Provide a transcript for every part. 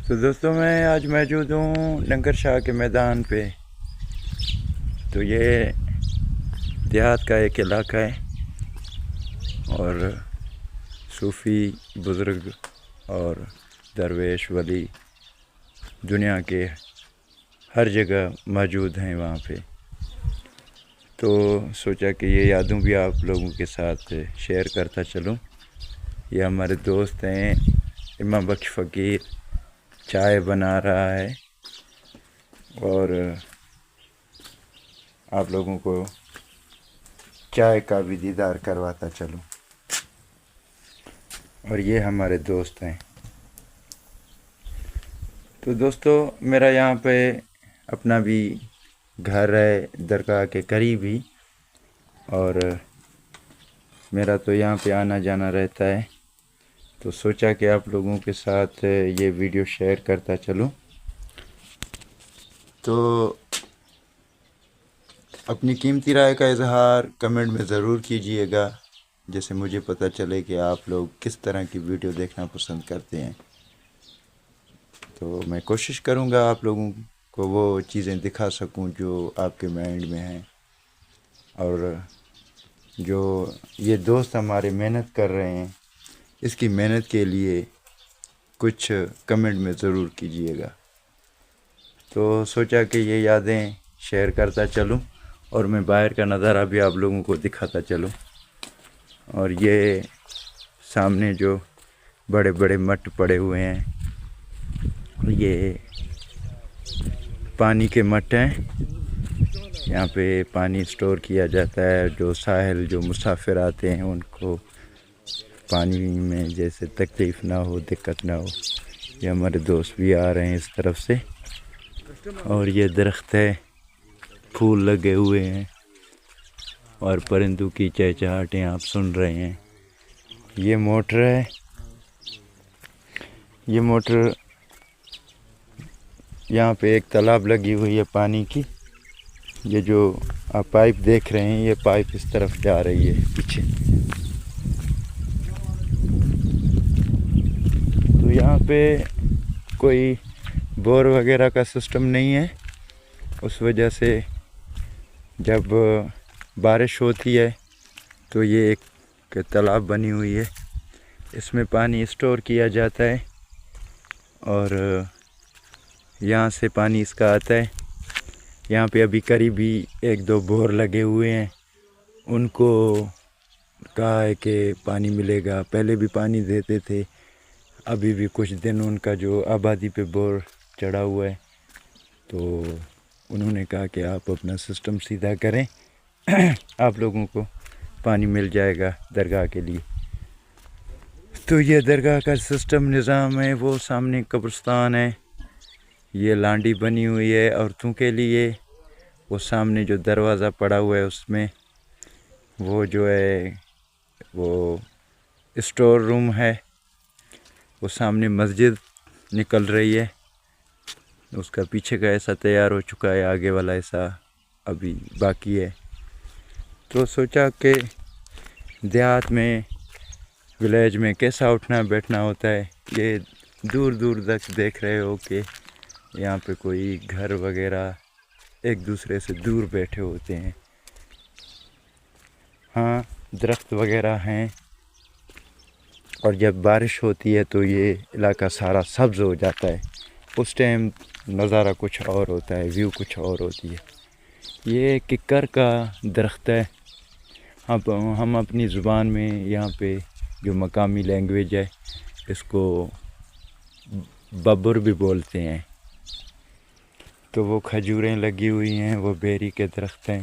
तो दोस्तों, मैं आज मौजूद हूँ लंगर शाह के मैदान पे। तो ये देहात का एक इलाका है और सूफ़ी बुज़ुर्ग और दरवेश वली दुनिया के हर जगह मौजूद हैं वहाँ पे। तो सोचा कि ये यादों भी आप लोगों के साथ शेयर करता चलूँ। ये हमारे दोस्त हैं, इमाम बख्श फ़कीर चाय बना रहा है और आप लोगों को चाय का भी दीदार करवाता चलूं। और ये हमारे दोस्त हैं। तो दोस्तों, मेरा यहाँ पे अपना भी घर है दरगाह के करीब ही, और मेरा तो यहाँ पे आना जाना रहता है। तो सोचा कि आप लोगों के साथ ये वीडियो शेयर करता चलूं। तो अपनी कीमती राय का इजहार कमेंट में ज़रूर कीजिएगा, जिससे मुझे पता चले कि आप लोग किस तरह की वीडियो देखना पसंद करते हैं। तो मैं कोशिश करूंगा आप लोगों को वो चीज़ें दिखा सकूं जो आपके माइंड में हैं। और जो ये दोस्त हमारे मेहनत कर रहे हैं, इसकी मेहनत के लिए कुछ कमेंट में ज़रूर कीजिएगा। तो सोचा कि ये यादें शेयर करता चलूं और मैं बाहर का नज़ारा भी आप लोगों को दिखाता चलूं। और ये सामने जो बड़े बड़े मट पड़े हुए हैं, ये पानी के मट हैं। यहाँ पे पानी स्टोर किया जाता है। जो मुसाफिर आते हैं उनको पानी में जैसे तकलीफ़ ना हो, दिक्कत ना हो। ये हमारे दोस्त भी आ रहे हैं इस तरफ से। और ये दरख्त है, फूल लगे हुए हैं और परिंदों की चहचहाटें आप सुन रहे हैं। ये मोटर है, ये मोटर यहाँ पे एक तालाब लगी हुई है पानी की। ये जो आप पाइप देख रहे हैं, ये पाइप इस तरफ जा रही है पीछे। तो यहाँ पे कोई बोर वगैरह का सिस्टम नहीं है। उस वजह से जब बारिश होती है तो ये एक तालाब बनी हुई है, इसमें पानी स्टोर किया जाता है और यहाँ से पानी इसका आता है। यहाँ पे अभी करीबी 1-2 बोर लगे हुए हैं। उनको कहा है कि पानी मिलेगा। पहले भी पानी देते थे, अभी भी कुछ दिन उनका जो आबादी पे बोर चढ़ा हुआ है, तो उन्होंने कहा कि आप अपना सिस्टम सीधा करें आप लोगों को पानी मिल जाएगा दरगाह के लिए। तो ये दरगाह का सिस्टम निज़ाम है। वो सामने कब्रिस्तान है, ये लांडी बनी हुई है औरतों के लिए। वो सामने जो दरवाज़ा पड़ा हुआ है उसमें वो जो है वो स्टोर रूम है। वो सामने मस्जिद निकल रही है, उसका पीछे का ऐसा तैयार हो चुका है, आगे वाला ऐसा अभी बाकी है। तो सोचा कि देहात में, विलेज में कैसा उठना बैठना होता है। ये दूर दूर तक देख रहे हो कि यहाँ पे कोई घर वगैरह एक दूसरे से दूर बैठे होते हैं। हाँ, दरख्त वगैरह हैं। और जब बारिश होती है तो ये इलाका सारा सब्ज़ हो जाता है। उस टाइम नज़ारा कुछ और होता है, व्यू कुछ और होती है। ये किक्कर का दरख्त है। हम अपनी ज़ुबान में यहाँ पे जो मकामी लैंग्वेज है, इसको बब्बर भी बोलते हैं। तो वो खजूरें लगी हुई हैं, वो बेरी के दरख्त हैं।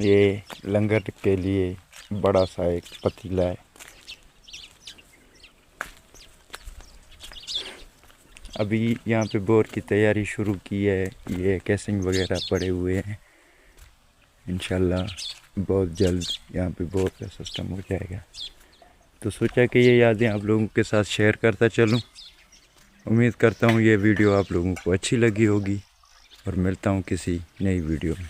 ये लंगर के लिए बड़ा सा एक पतीला है। अभी यहाँ पे बोर की तैयारी शुरू की है। ये कैसिंग वगैरह पड़े हुए हैं। इंशाल्लाह बहुत जल्द यहाँ पे बोर का सिस्टम हो जाएगा। तो सोचा कि ये यादें आप लोगों के साथ शेयर करता चलूँ। उम्मीद करता हूँ ये वीडियो आप लोगों को अच्छी लगी होगी और मिलता हूँ किसी नई वीडियो में।